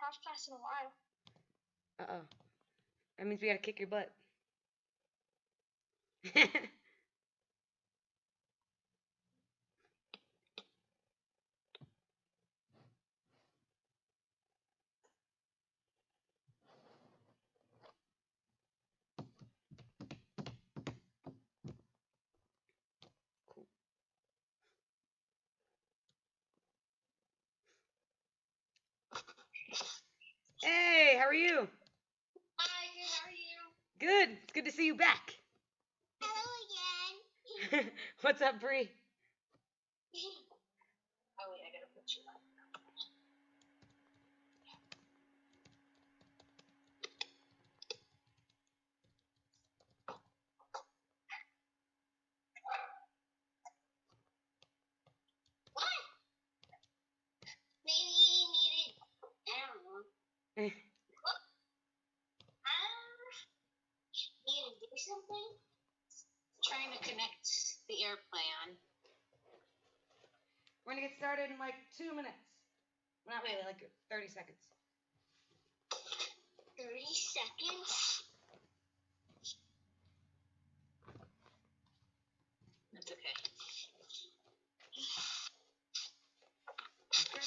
Krav class in a while. Uh-oh. That means we gotta kick your butt. Hey, how are you? Hi, good. How are you? Good. It's good to see you back. Hello again. What's up, Bree? Oh wait, I gotta put you on. What? Maybe you needed. I don't know. I need to do something. Trying to connect the AirPlay on. We're gonna get started in like 2 minutes. Not really, like 30 seconds. 30 seconds. That's okay. Okay.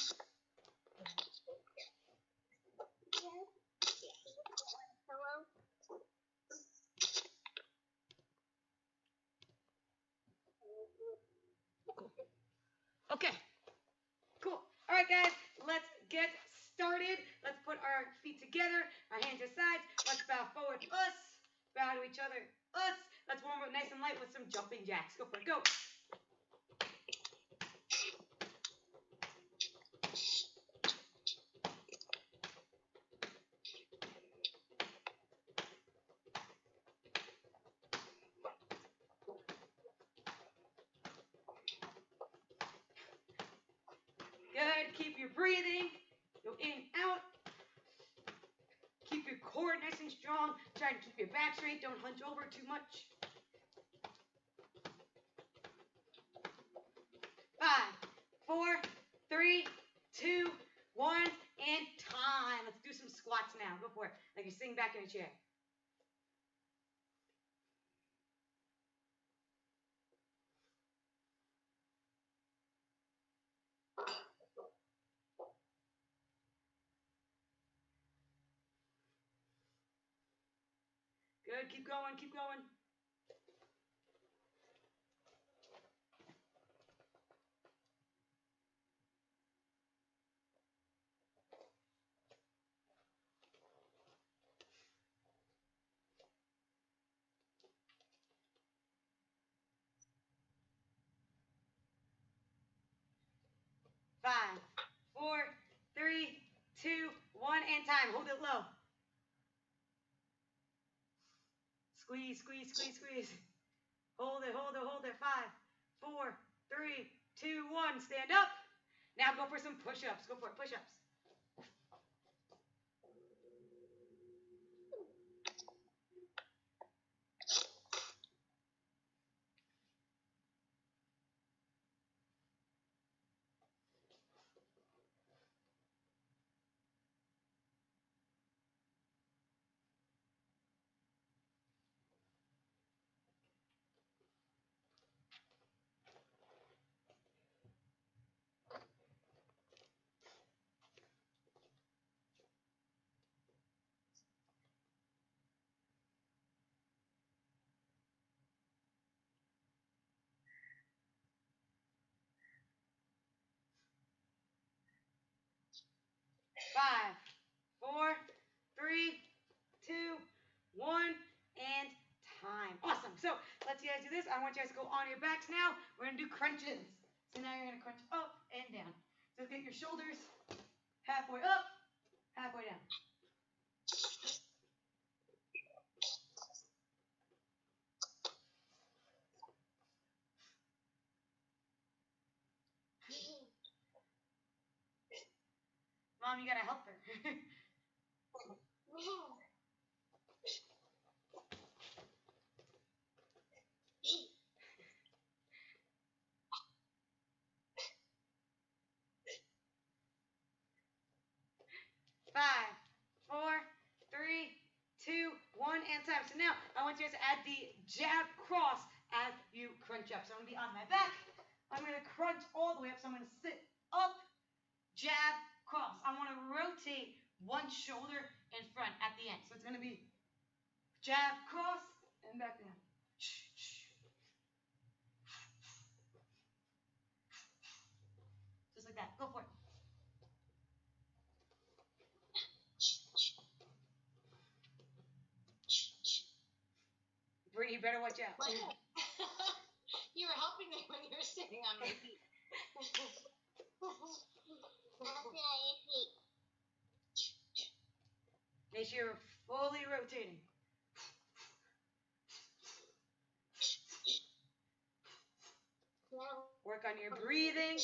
Hello. Okay. Cool. All right, guys, let's get started. Let's put our feet together, our hands to sides. Let's bow forward, us. Bow to each other, us. Let's warm up nice and light with some jumping jacks. Go for it. Go. Good. Keep your breathing. Go in, out. Keep your core nice and strong. Try to keep your back straight. Don't hunch over too much. 5, 4, 3, 2, 1, and time. Let's do some squats now. Go for it. Like you're sitting back in a chair. Good. Keep going. Keep going. 5, 4, 3, 2, 1, and time. Hold it low. Squeeze, squeeze, squeeze, squeeze. Hold it, hold it, hold it. 5, 4, 3, 2, 1. Stand up. Now go for some push-ups. Go for it. Push-ups. 5, 4, 3, 2, 1, and time. Awesome. So let's you guys do this. I want you guys to go on your backs now. We're going to do crunches. So now you're going to crunch up and down. So get your shoulders halfway up, halfway down. Mom, you got to help her. 5, and time. So now I want you guys to add the jab cross as you crunch up. So I'm going to be on my back. I'm going to crunch all the way up. So I'm going to sit up, jab, cross. I want to rotate one shoulder in front at the end. So it's going to be jab, cross, and back down. Just like that. Go for it. Bree, you better watch out. You were helping me when you were sitting on my feet. Make sure you're fully rotating. Work on your breathing.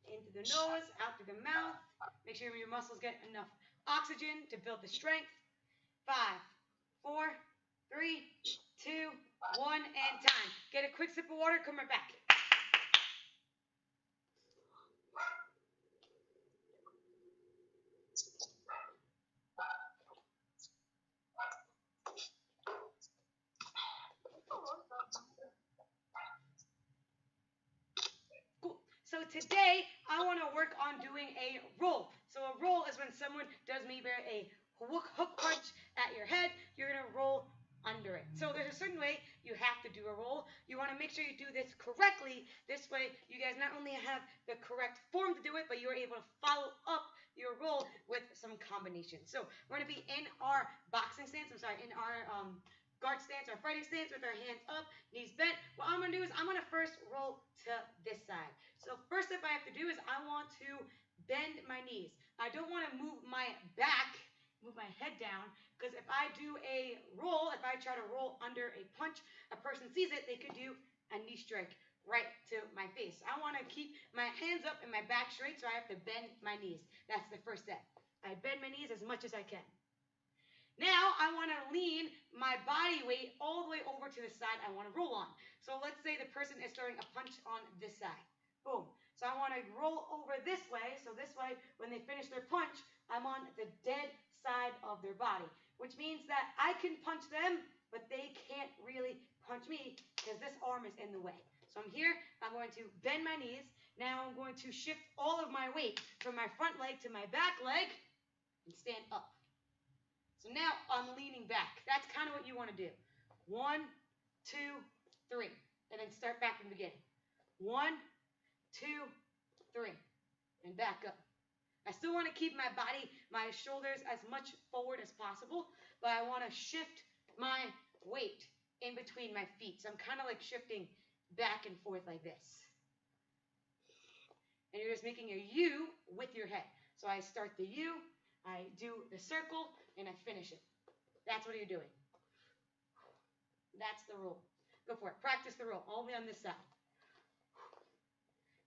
Into the nose, out through the mouth. Make sure your muscles get enough oxygen to build the strength. 5, 4, 3, 2, 1, and time. Get a quick sip of water, come right back. Cool. So today, I want to work on doing a roll. So a roll is when someone does maybe a hook punch at your head, you're going to roll under it. So there's a certain way you have to do a roll. You want to make sure you do this correctly. This way, you guys not only have the correct form to do it, but you're able to follow up your roll with some combinations. So we're going to be in our boxing stance, in our guard stance, our fighting stance with our hands up, knees bent. What I'm going to do is I'm going to first roll to this side. So first step I have to do is I want to bend my knees. I don't want to move my back, move my head down, because if I do a roll, if I try to roll under a punch, a person sees it, they could do a knee strike right to my face. I want to keep my hands up and my back straight, so I have to bend my knees. That's the first step. I bend my knees as much as I can. Now, I want to lean my body weight all the way over to the side I want to roll on. So let's say the person is throwing a punch on this side. Boom. So I want to roll over this way. So this way, when they finish their punch, I'm on the dead side of their body, which means that I can punch them, but they can't really punch me because this arm is in the way. So I'm here. I'm going to bend my knees. Now I'm going to shift all of my weight from my front leg to my back leg and stand up. So now I'm leaning back. That's kind of what you want to do. 1, 2, 3. And then start back from the beginning. 1, 2, 3. And back up. I still want to keep my body, my shoulders as much forward as possible, but I want to shift my weight in between my feet. So I'm kind of like shifting back and forth like this. And you're just making a U with your head. So I start the U, I do the circle, and I finish it. That's what you're doing. That's the roll. Go for it. Practice the roll all the way on this side.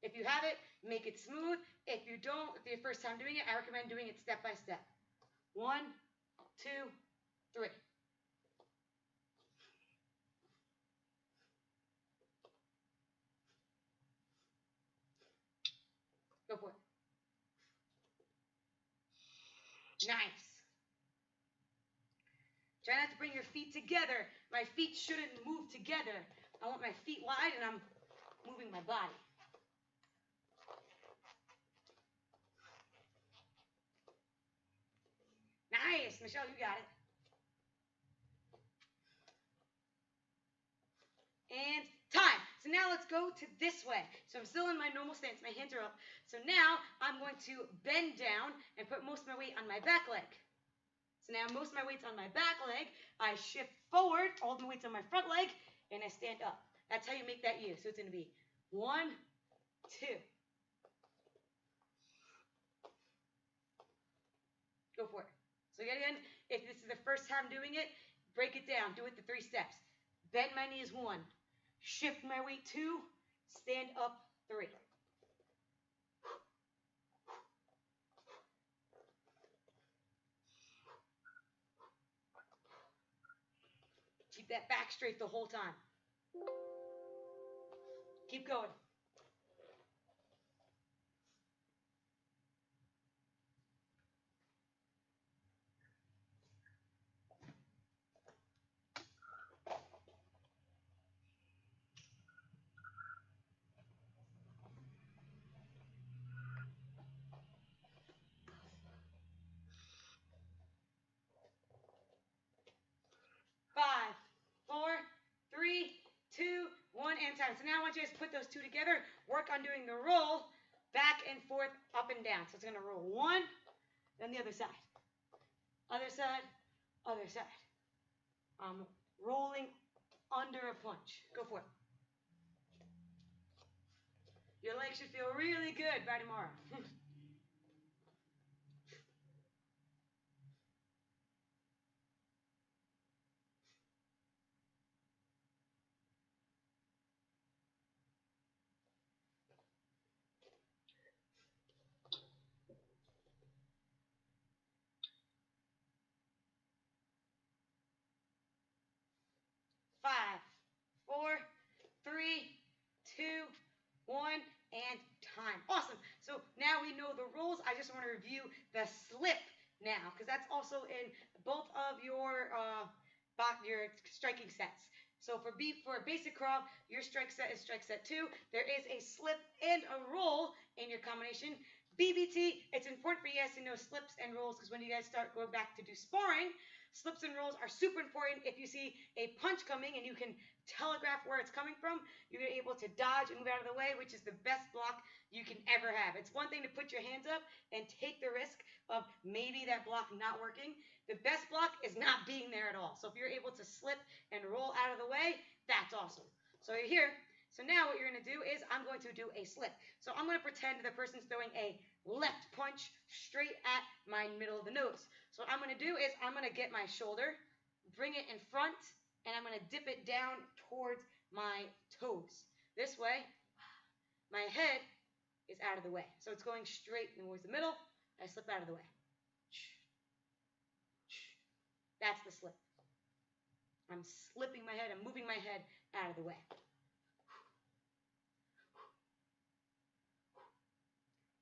If you have it, make it smooth. If you don't, if it's your first time doing it, I recommend doing it step by step. 1, 2, 3. Go for it. Nice. Try not to bring your feet together. My feet shouldn't move together. I want my feet wide and I'm moving my body. Nice. Michelle, you got it. And time. So now let's go to this way. So I'm still in my normal stance. My hands are up. So now I'm going to bend down and put most of my weight on my back leg. So now most of my weight's on my back leg. I shift forward, all the weight's on my front leg, and I stand up. That's how you make that U. So it's going to be 1, 2. Go for it. So again, if this is the first time doing it, break it down. Do it the 3 steps. Bend my knees 1. Shift my weight 2. Stand up 3. Keep that back straight the whole time. Keep going. and time. So now I want you guys to put those two together. Work on doing the roll back and forth, up and down. So it's going to roll one, then the other side. Other side, other side. Rolling under a punch. Go for it. Your legs should feel really good by tomorrow. 5, 4, 3, 2, 1, and time. Awesome. So now we know the rules. I just want to review the slip now, because that's also in both of your striking sets. So for a basic Krav, your strike set is strike set 2. There is a slip and a roll in your combination. BBT, it's important for you guys to know slips and rolls, because when you guys start going back to do sparring, slips and rolls are super important. If you see a punch coming and you can telegraph where it's coming from, you're able to dodge and move out of the way, which is the best block you can ever have. It's one thing to put your hands up and take the risk of maybe that block not working. The best block is not being there at all. So if you're able to slip and roll out of the way, that's awesome. So you're here. So now what you're going to do is I'm going to do a slip. So I'm going to pretend the person's throwing a left punch straight at my middle of the nose. So what I'm going to do is I'm going to get my shoulder, bring it in front, and I'm going to dip it down towards my toes. This way, my head is out of the way. So it's going straight towards the middle. I slip out of the way. That's the slip. I'm slipping my head. I'm moving my head out of the way.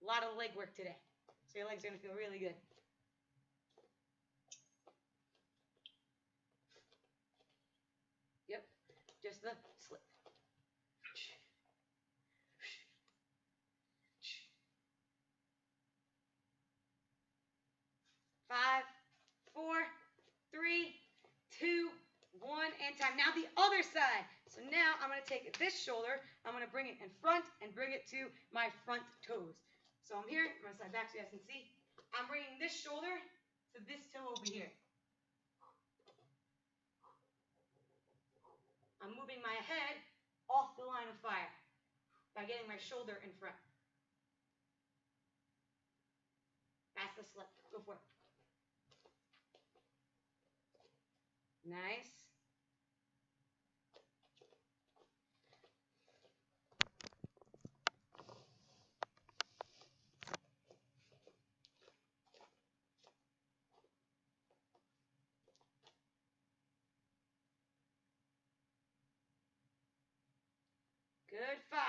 A lot of leg work today. So your legs are going to feel really good. Yep, just the slip. 5, 4, 3, 2, 1, and time. Now the other side. So now I'm going to take this shoulder, I'm going to bring it in front and bring it to my front toes. So I'm here, I'm going to slide back so you guys can see. I'm bringing this shoulder to this toe over here. I'm moving my head off the line of fire by getting my shoulder in front. That's the slip. Go for it. Nice. Good. 5,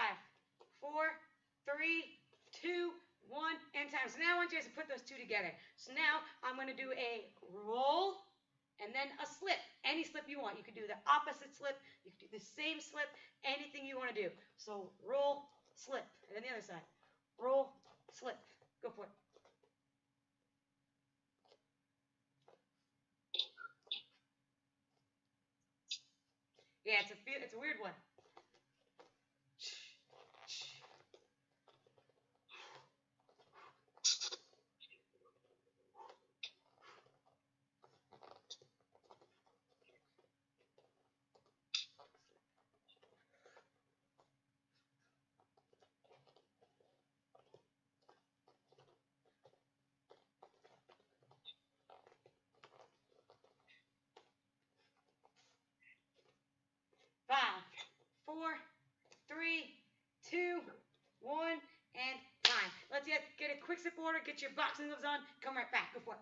4, 3, 2, 1, and time. So now I want you guys to put those two together. So now I'm going to do a roll and then a slip. Any slip you want. You can do the opposite slip. You can do the same slip. Anything you want to do. So roll, slip. And then the other side. Roll, slip. Go for it. Yeah, it's a weird one. 5, 4, 3, 2, 1, and time. Let's get a quick sip order, get your boxing gloves on, come right back. Go for it.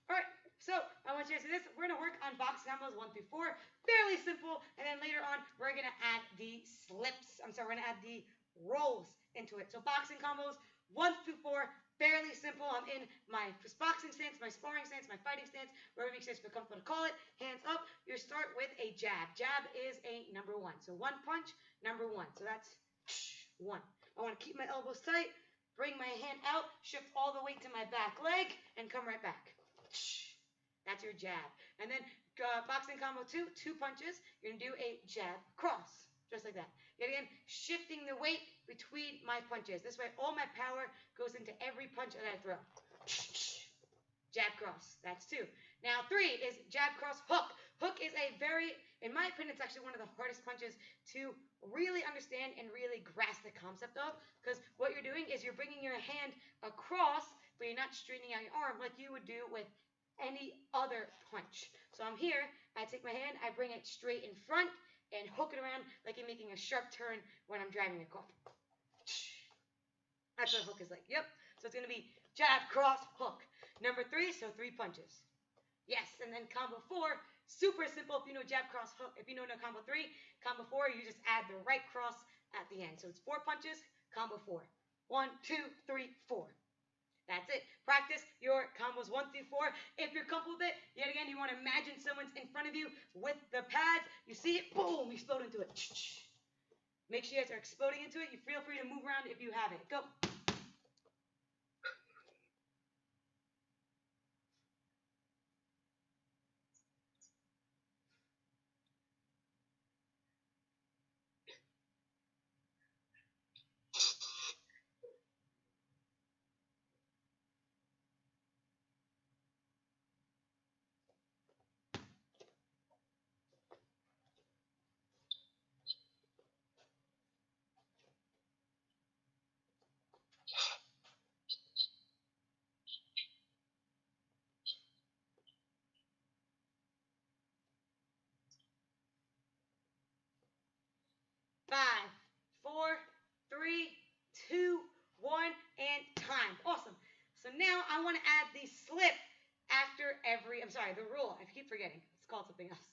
All right, so I want you to see this. We're going to work on boxing combos 1 through 4, fairly simple. And then later on, we're going to add the slips. We're going to add the rolls into it. So boxing combos 1 through 4, fairly simple. I'm in my boxing stance, my sparring stance, my fighting stance, wherever makes sense, feel comfortable to call it. Hands up. You start with a jab. Jab is a number 1. So 1 punch, number 1. So that's 1. I want to keep my elbows tight. Bring my hand out, shift all the weight to my back leg, and come right back. That's your jab. And then boxing combo 2, 2 punches. You're going to do a jab cross, just like that. Yet again, shifting the weight between my punches. This way, all my power goes into every punch that I throw. Jab cross, that's 2. Now 3 is jab cross hook. Hook is a very, in my opinion, it's actually one of the hardest punches to really understand and really grasp the concept of, because what you're doing is you're bringing your hand across, but you're not straightening out your arm like you would do with any other punch. So I'm here, I take my hand, I bring it straight in front and hook it around like I'm making a sharp turn when I'm driving a car. That's what a hook is like. Yep. So it's going to be jab, cross, hook. Number 3, so 3 punches. Yes, and then combo 4, super simple if you know jab, cross, hook. If you know combo 3, combo 4, you just add the right cross at the end. So it's 4 punches, combo 4. 1, 2, 3, 4. That's it. Practice your combos 1 through 4. If you're comfortable with it, yet again, you want to imagine someone's in front of you with the pads. You see it, boom, you explode into it. Make sure you guys are exploding into it. You feel free to move around if you have it. Go. Five, four, three, two, one, and time. Awesome. So now I want to add the slip after every, the roll. I keep forgetting. It's called something else.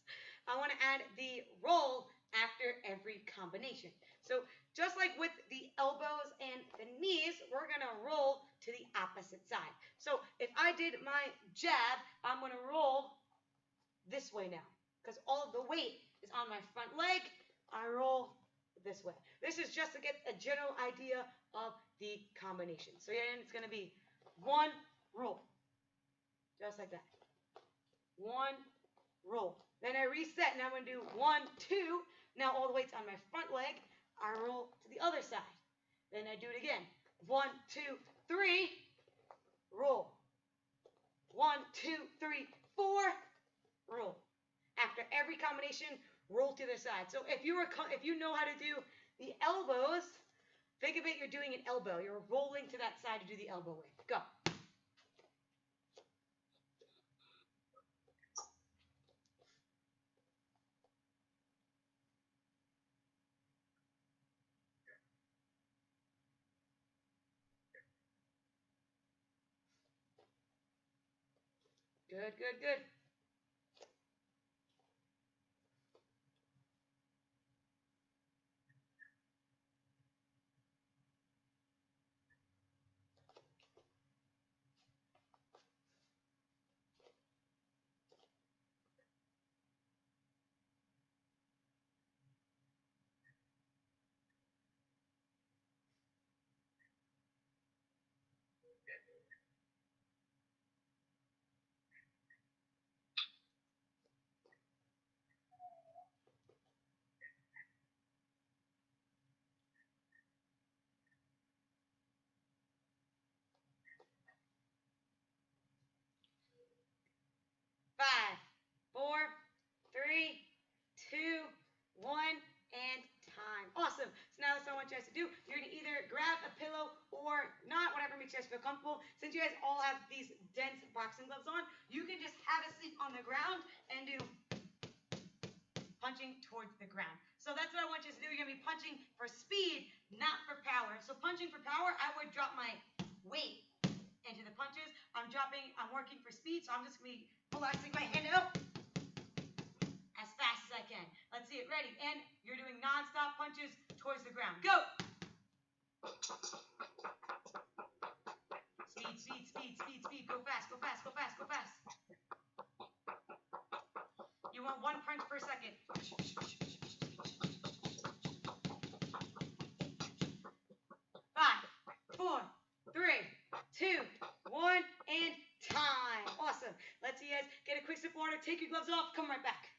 I want to add the roll after every combination. So just like with the elbows and the knees, we're going to roll to the opposite side. So if I did my jab, I'm going to roll this way now because all of the weight is on my front leg. I roll this way. This is just to get a general idea of the combination. So yeah, it's going to be 1 roll, just like that. 1 roll. Then I reset. Now I'm going to do 1, 2. Now all the weight's on my front leg. I roll to the other side. Then I do it again. 1, 2, 3. Roll. 1, 2, 3, 4. Roll. After every combination, roll to the side. So if you know how to do the elbows, think of it, you're doing an elbow. You're rolling to that side to do the elbow with. Go. Good, good, good. 5, 4, 3, 2, 1, and time. Awesome. So now that's what I want you guys to do. You're going to either grab a pillow or not, whatever makes you guys feel comfortable. Since you guys all have these dense boxing gloves on, you can just have a seat on the ground and do punching towards the ground. So that's what I want you to do. You're going to be punching for speed, not for power. So punching for power, I would drop my weight into the punches. I'm working for speed, so I'm just going to be relaxing my hand out. fast as I can. Let's see it. Ready? And you're doing non-stop punches towards the ground. Go! Speed, speed, speed, speed, speed. Go fast, go fast, go fast, go fast. You want 1 punch per second. 5, 4, 3, 2, 1, and time. Awesome. Let's see you guys get a quick sip of water. Take your gloves off. Come right back.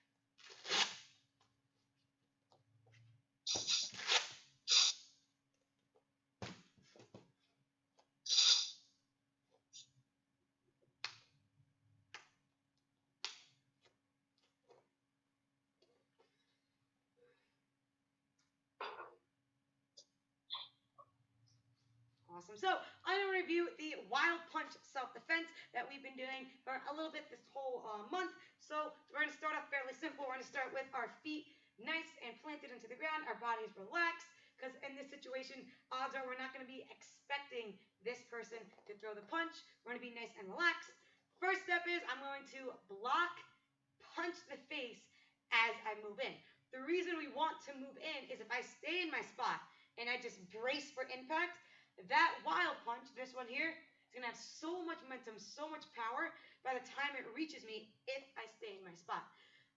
Awesome. So I'm going to review the wild punch self-defense that we've been doing for a little bit this whole month. So we're going to start off fairly simple. We're going to start with our feet nice and planted into the ground. Our bodies relaxed, because in this situation, odds are we're not going to be expecting this person to throw the punch. We're going to be nice and relaxed. First step is I'm going to block, punch the face as I move in. The reason we want to move in is if I stay in my spot and I just brace for impact, that wild punch, this one here, is going to have so much momentum, so much power by the time it reaches me if I stay in my spot.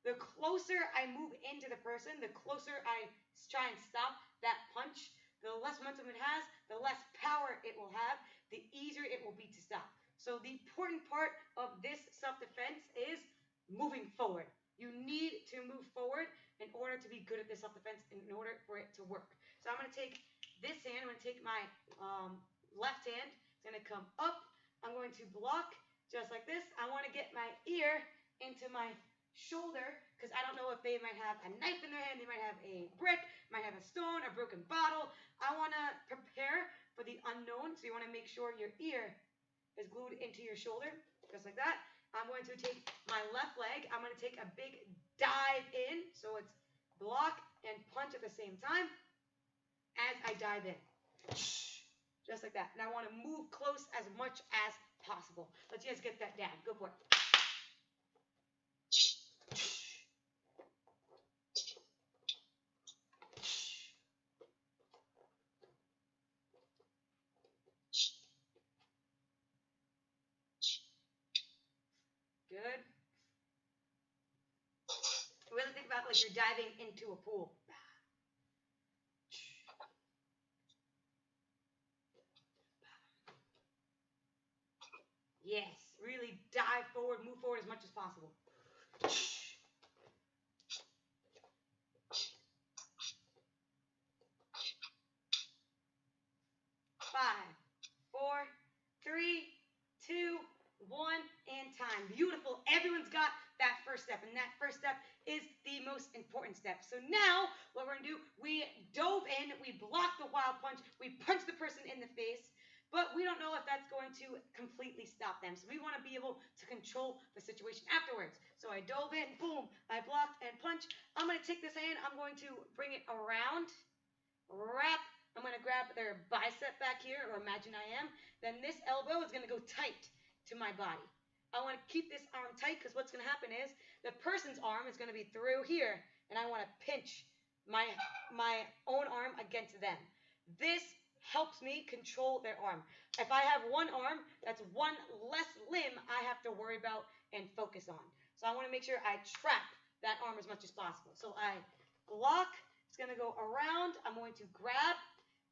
The closer I move into the person, the closer I try and stop that punch, the less momentum it has, the less power it will have, the easier it will be to stop. So the important part of this self-defense is moving forward. You need to move forward in order to be good at this self-defense, in order for it to work. So I'm going to take this hand, I'm going to take my left hand, it's going to come up, I'm going to block just like this. I want to get my ear into my shoulder, because I don't know if they might have a knife in their hand, they might have a brick, might have a stone, a broken bottle. I want to prepare for the unknown, so you want to make sure your ear is glued into your shoulder, just like that. I'm going to take my left leg, I'm going to take a big dive in, so it's block and punch at the same time as I dive in. Just like that. And I want to move close as much as possible. Let's just get that down. Go for it. Good. Really think about like you're diving into a pool. Yes, really dive forward, move forward as much as possible. 5, 4, 3, 2, 1, and time. Beautiful. Everyone's got that first step, and that first step is the most important step. So now what we're going to do, we dove in, we blocked the wild punch, we punched the person in the face, but we don't know if that's going to completely stop them. So we want to be able to control the situation afterwards. So I dove in, boom, I blocked and punched. I'm going to take this hand, I'm going to bring it around, wrap. I'm going to grab their bicep back here, or imagine I am. Then this elbow is going to go tight to my body. I want to keep this arm tight, because what's going to happen is the person's arm is going to be through here, and I want to pinch my own arm against them. This helps me control their arm. If I have one arm, that's one less limb I have to worry about and focus on. So I want to make sure I trap that arm as much as possible. So I block. It's going to go around. I'm going to grab,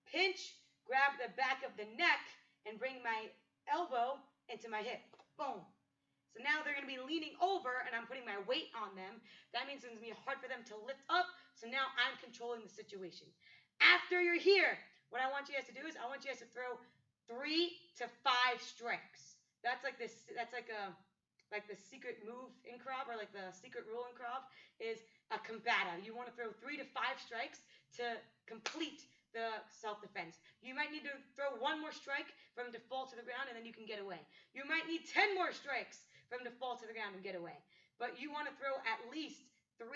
pinch, grab the back of the neck, and bring my elbow into my hip. Boom. So now they're going to be leaning over, and I'm putting my weight on them. That means it's going to be hard for them to lift up. So now I'm controlling the situation. After you're here, what I want you guys to do is I want you guys to throw 3 to 5 strikes. That's like this. That's like the secret move in Krav, or like the secret rule in Krav is a combata. You want to throw 3 to 5 strikes to complete the self-defense. You might need to throw 1 more strike from to fall to the ground, and then you can get away. You might need 10 more strikes from to fall to the ground and get away. But you want to throw at least 3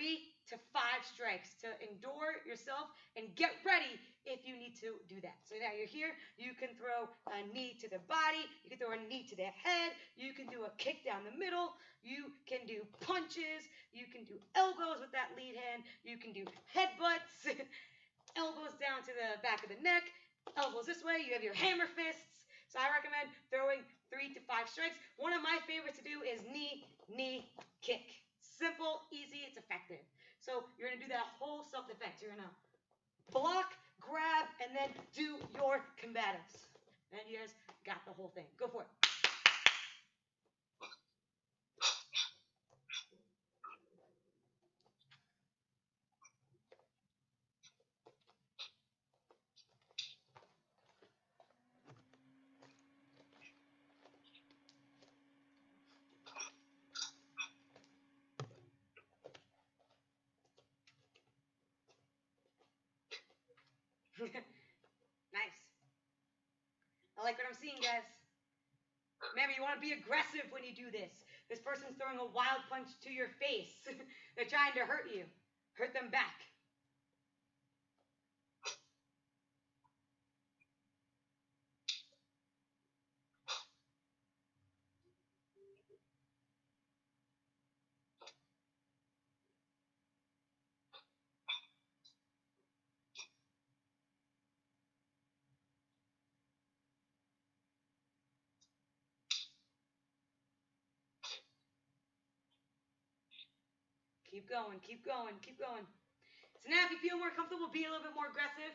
to 5 strikes to endure yourself and get ready if you need to do that. So now you're here, you can throw a knee to the body, you can throw a knee to the head, you can do a kick down the middle, you can do punches, you can do elbows with that lead hand, you can do headbutts, elbows down to the back of the neck, elbows this way, you have your hammer fists. So I recommend throwing 3 to 5 strikes. One of my favorites to do is knee, kick. Simple, easy, it's effective. So you're going to do that whole self-defense. You're going to block, grab, and then do your combatives. And you guys got the whole thing. Go for it. Nice. I like what I'm seeing, guys. Remember, you want to be aggressive when you do this. This person's throwing a wild punch to your face. They're trying to hurt you. Hurt them back. Keep going, keep going, keep going. So now if you feel more comfortable, be a little bit more aggressive.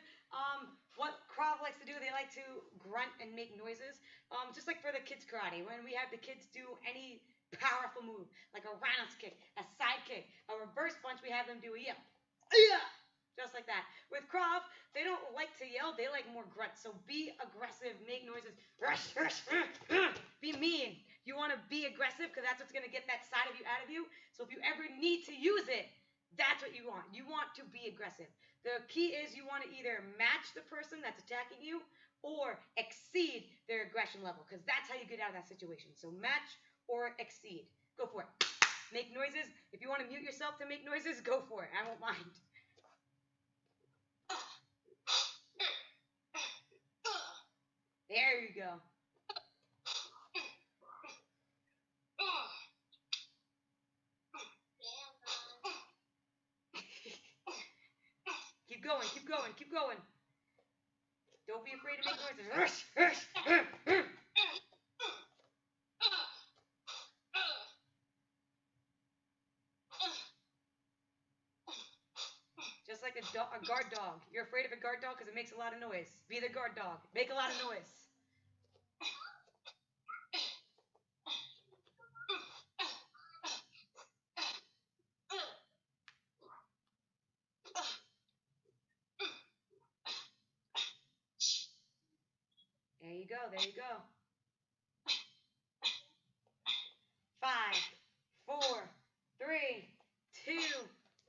What Krav likes to do, they like to grunt and make noises. Just like for the kids karate, when we have the kids do any powerful move, like a roundhouse kick, a side kick, a reverse punch, we have them do a yell. Yeah! Just like that. With Krav, they don't like to yell, they like more grunts. So be aggressive, make noises. Be mean. You want to be aggressive because that's what's going to get that side of you out of you. So if you ever need to use it, that's what you want. You want to be aggressive. The key is you want to either match the person that's attacking you or exceed their aggression level because that's how you get out of that situation. So match or exceed. Go for it. Make noises. If you want to mute yourself to make noises, go for it. I won't mind. There you go. Keep going, keep going, keep going. Don't be afraid to make noises. Just like a guard dog. You're afraid of a guard dog because it makes a lot of noise. Be the guard dog. Make a lot of noise. There you go, there you go. 5, 4, 3, 2,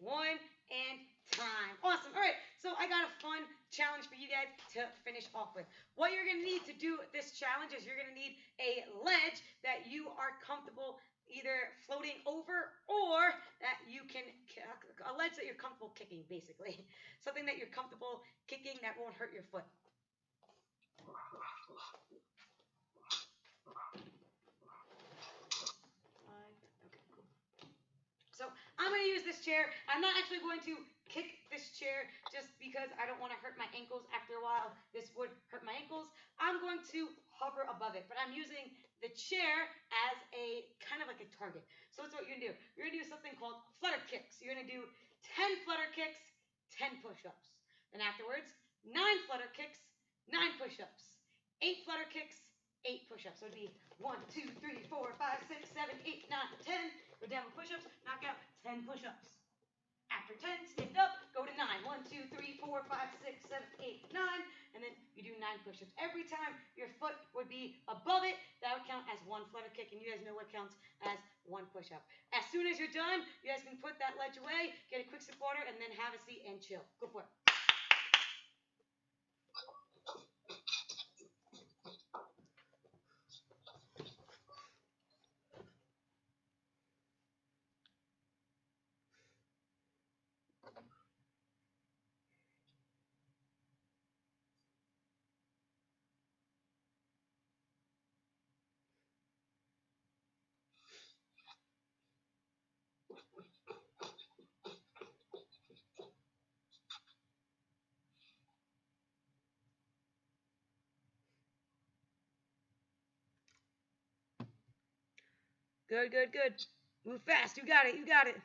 1, and time. Awesome. All right, so I got a fun challenge for you guys to finish off with. What you're going to need to do this challenge is you're going to need a ledge that you are comfortable either floating over or that you can, a ledge that you're comfortable kicking, basically. Something that you're comfortable kicking that won't hurt your foot. So I'm going to use this chair. I'm not actually going to kick this chair just because I don't want to hurt my ankles. After a while, this would hurt my ankles. I'm going to hover above it, but I'm using the chair as a kind of like a target. So that's what you're going to do. You're going to do something called flutter kicks. You're going to do 10 flutter kicks, 10 push-ups. Then afterwards, 9 flutter kicks, 9 push-ups. 8 flutter kicks, 8 push-ups. So it'd be 1, 2, 3, 4, 5, 6, 7, 8, 9, 10. Go down with push-ups, knock out 10 push-ups. After 10, stand up, go to 9. 1, 2, 3, 4, 5, 6, 7, 8, 9. And then you do 9 push-ups. Every time your foot would be above it, that would count as 1 flutter kick. And you guys know what counts as 1 push-up. As soon as you're done, you guys can put that ledge away, get a quick sip of water, and then have a seat and chill. Go for it. Good, good, good. Move fast. You got it. You got it.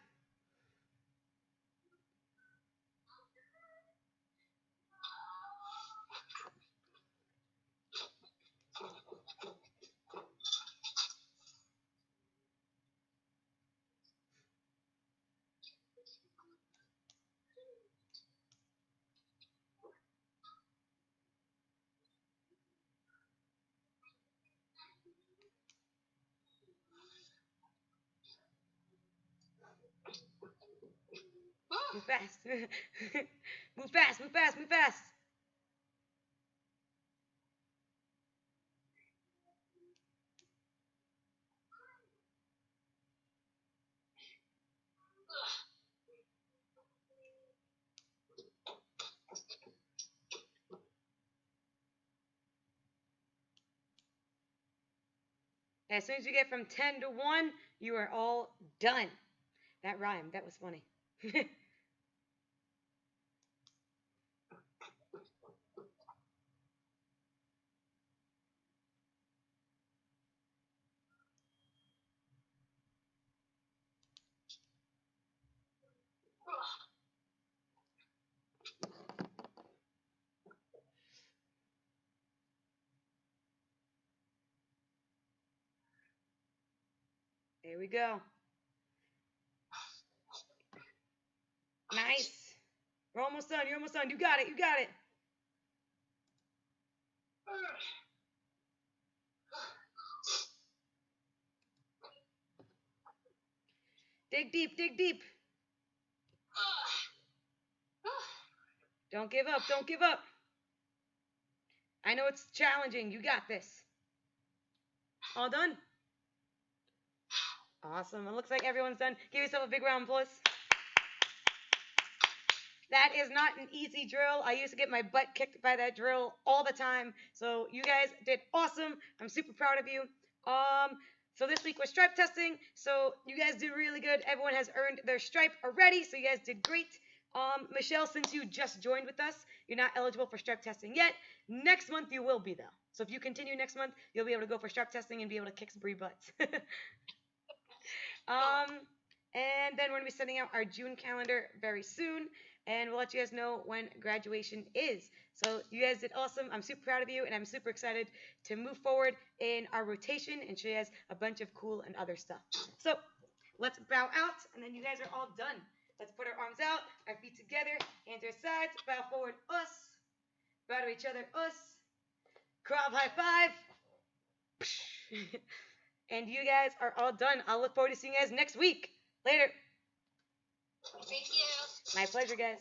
Move fast. Move fast. Move fast. Move fast. As soon as you get from 10 to 1, you are all done. That rhymed. That was funny. There we go. Nice. We're almost done. You're almost done. You got it. You got it. Dig deep. Dig deep. Don't give up. Don't give up. I know it's challenging. You got this. All done? Awesome. It looks like everyone's done. Give yourself a big round of applause. That is not an easy drill. I used to get my butt kicked by that drill all the time. So you guys did awesome. I'm super proud of you. So this week was stripe testing. So you guys did really good. Everyone has earned their stripe already. So you guys did great. Michelle, since you just joined with us, you're not eligible for stripe testing yet. Next month you will be though. So if you continue next month, you'll be able to go for stripe testing and be able to kick some Bree butts. And then we're going to be sending out our June calendar very soon. And we'll let you guys know when graduation is. So you guys did awesome. I'm super proud of you. And I'm super excited to move forward in our rotation and show you guys a bunch of cool and other stuff. So let's bow out. And then you guys are all done. Let's put our arms out, our feet together, hands to our sides, bow forward, us. Bow to each other, us. Krav high five. And you guys are all done. I'll look forward to seeing you guys next week. Later. Thank you. My pleasure, guys.